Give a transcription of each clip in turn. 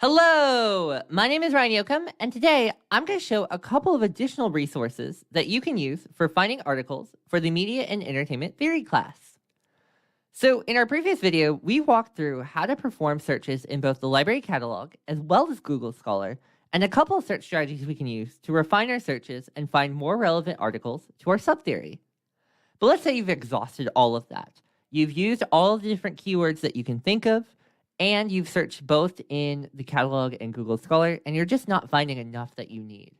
Hello, my name is Ryan Yoakum, and today I'm going to show a couple of additional resources that you can use for finding articles for the Media and Entertainment Theory class. So, in our previous video, we walked through how to perform searches in both the library catalog as well as Google Scholar, and a couple of search strategies we can use to refine our searches and find more relevant articles to our subtheory. But let's say you've exhausted all of that. You've used all of the different keywords that you can think of, and you've searched both in the catalog and Google Scholar, and you're just not finding enough that you need.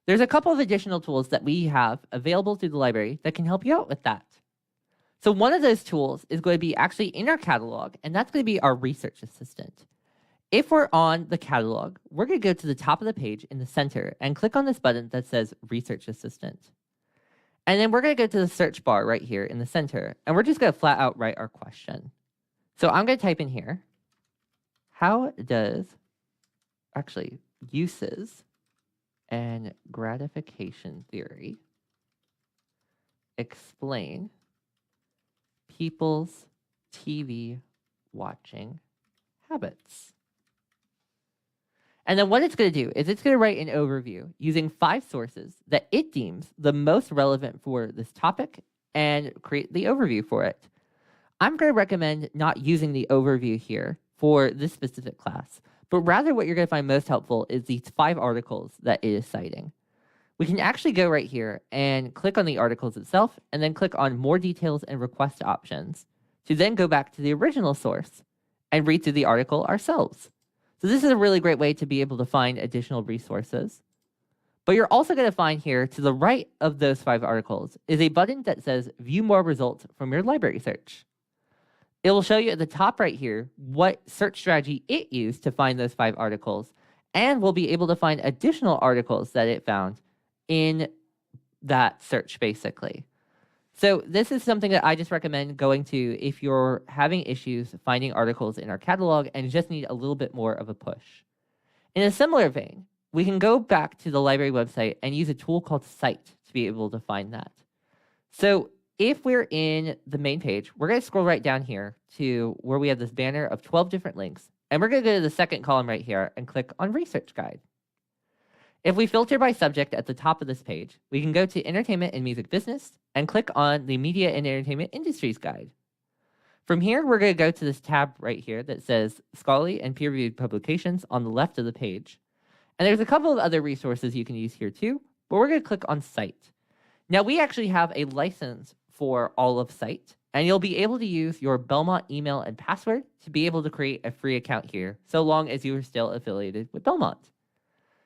There's a couple of additional tools that we have available through the library that can help you out with that. So one of those tools is going to be actually in our catalog, and that's going to be our research assistant. If we're on the catalog, we're going to go to the top of the page in the center and click on this button that says Research Assistant. And then we're going to go to the search bar right here in the center, and we're just going to flat out write our question. So I'm going to type in here, how does uses and gratification theory explain people's TV watching habits? And then what it's going to do is it's going to write an overview using 5 sources that it deems the most relevant for this topic and create the overview for it. I'm going to recommend not using the overview here for this specific class, but rather what you're going to find most helpful is these 5 articles that it is citing. We can actually go right here and click on the articles itself, and then click on more details and request options to then go back to the original source and read through the article ourselves. So this is a really great way to be able to find additional resources. But you're also going to find here to the right of those 5 articles is a button that says View More Results from your library search. It will show you at the top right here what search strategy it used to find those 5 articles, and we'll be able to find additional articles that it found in that search, basically. So this is something that I just recommend going to if you're having issues finding articles in our catalog and just need a little bit more of a push. In a similar vein, we can go back to the library website and use a tool called Cite to be able to find that. So if we're in the main page, we're going to scroll right down here to where we have this banner of 12 different links, and we're going to go to the second column right here and click on Research Guide. If we filter by subject at the top of this page, we can go to Entertainment and Music Business and click on the Media and Entertainment Industries Guide. From here, we're going to go to this tab right here that says Scholarly and Peer-Reviewed Publications on the left of the page. And there's a couple of other resources you can use here too, but we're going to click on Cite. Now, we actually have a license for all of Cite, and you'll be able to use your Belmont email and password to be able to create a free account here, so long as you are still affiliated with Belmont.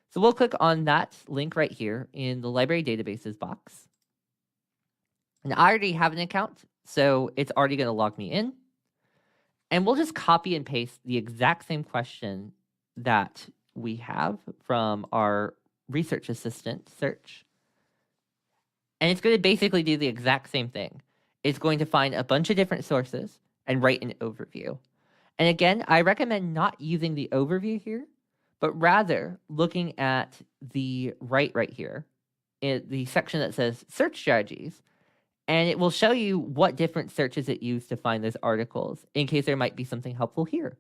So we'll click on that link right here in the library databases box. And I already have an account, so it's already going to log me in. And we'll just copy and paste the exact same question that we have from our research assistant search. And it's going to basically do the exact same thing. It's going to find a bunch of different sources and write an overview. And again, I recommend not using the overview here, but rather looking at the right here, in the section that says Search Strategies, and it will show you what different searches it used to find those articles, in case there might be something helpful here.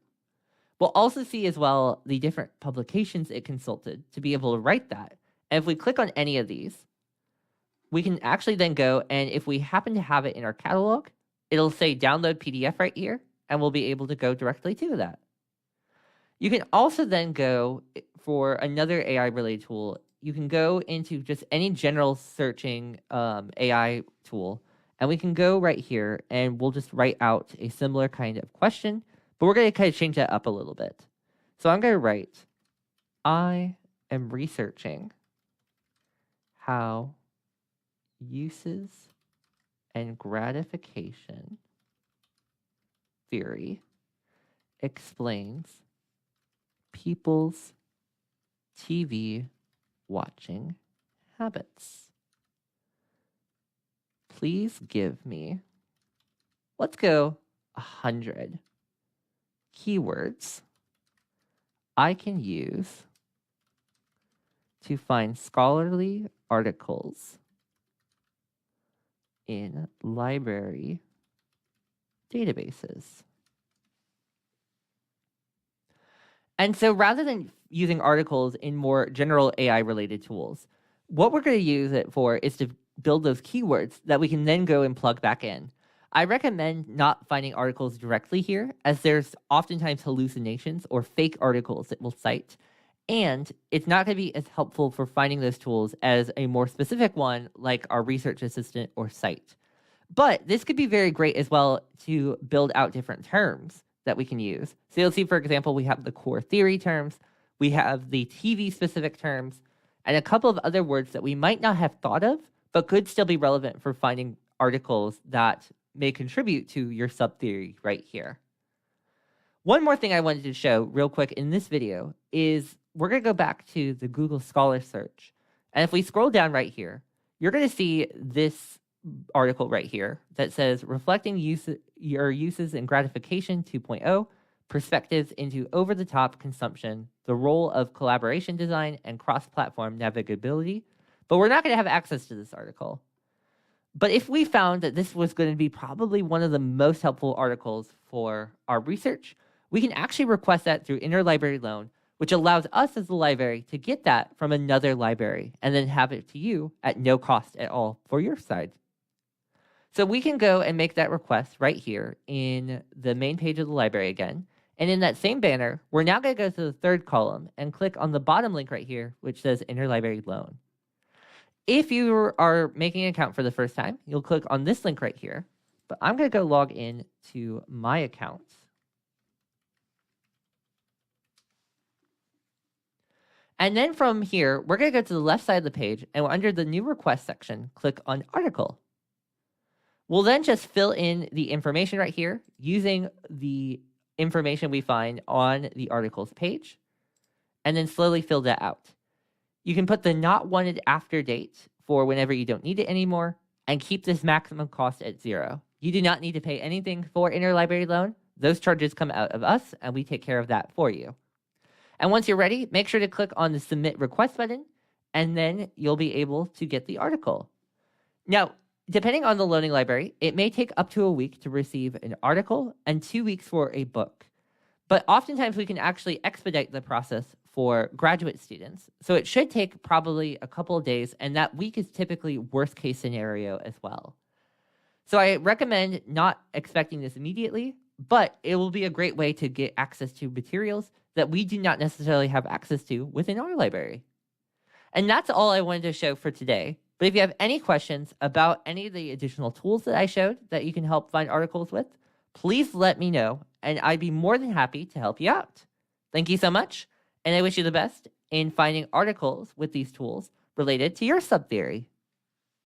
We'll also see as well the different publications it consulted to be able to write that. And if we click on any of these, we can actually then go, and if we happen to have it in our catalog, it'll say download PDF right here, and we'll be able to go directly to that. You can also then go for another AI-related tool. You can go into just any general searching AI tool, and we can go right here, and we'll just write out a similar kind of question, but we're going to kind of change that up a little bit. So I'm going to write, I am researching how uses and gratification theory explains people's TV watching habits. Please give me, let's go 100 keywords I can use to find scholarly articles in library databases. And so rather than using articles in more general AI related tools, what we're going to use it for is to build those keywords that we can then go and plug back in. I recommend not finding articles directly here, as there's oftentimes hallucinations or fake articles it will cite. And it's not going to be as helpful for finding those tools as a more specific one like our research assistant or Cite. But this could be very great as well to build out different terms that we can use. So you'll see, for example, we have the core theory terms, we have the TV specific terms, and a couple of other words that we might not have thought of, but could still be relevant for finding articles that may contribute to your subtheory right here. One more thing I wanted to show real quick in this video is we're going to go back to the Google Scholar search. And if we scroll down right here, you're going to see this article right here that says reflecting your uses in gratification 2.0, perspectives into over-the-top consumption, the role of collaboration design and cross-platform navigability. But we're not going to have access to this article. But if we found that this was going to be probably one of the most helpful articles for our research, we can actually request that through Interlibrary Loan, which allows us as the library to get that from another library and then have it to you at no cost at all for your side. So we can go and make that request right here in the main page of the library again. And in that same banner, we're now going to go to the third column and click on the bottom link right here, which says Interlibrary Loan. If you are making an account for the first time, you'll click on this link right here. But I'm going to go log in to my account. And then from here, we're going to go to the left side of the page, and under the new request section, click on article. We'll then just fill in the information right here using the information we find on the articles page, and then slowly fill that out. You can put the not wanted after date for whenever you don't need it anymore, and keep this maximum cost at 0. You do not need to pay anything for Interlibrary Loan. Those charges come out of us, and we take care of that for you. And once you're ready, make sure to click on the Submit Request button, and then you'll be able to get the article. Now, depending on the loaning library, it may take up to a week to receive an article and 2 weeks for a book. But oftentimes we can actually expedite the process for graduate students. So it should take probably a couple of days, and that week is typically worst case scenario as well. So I recommend not expecting this immediately, but it will be a great way to get access to materials that we do not necessarily have access to within our library. And that's all I wanted to show for today. But if you have any questions about any of the additional tools that I showed that you can help find articles with, please let me know, and I'd be more than happy to help you out. Thank you so much, and I wish you the best in finding articles with these tools related to your subtheory.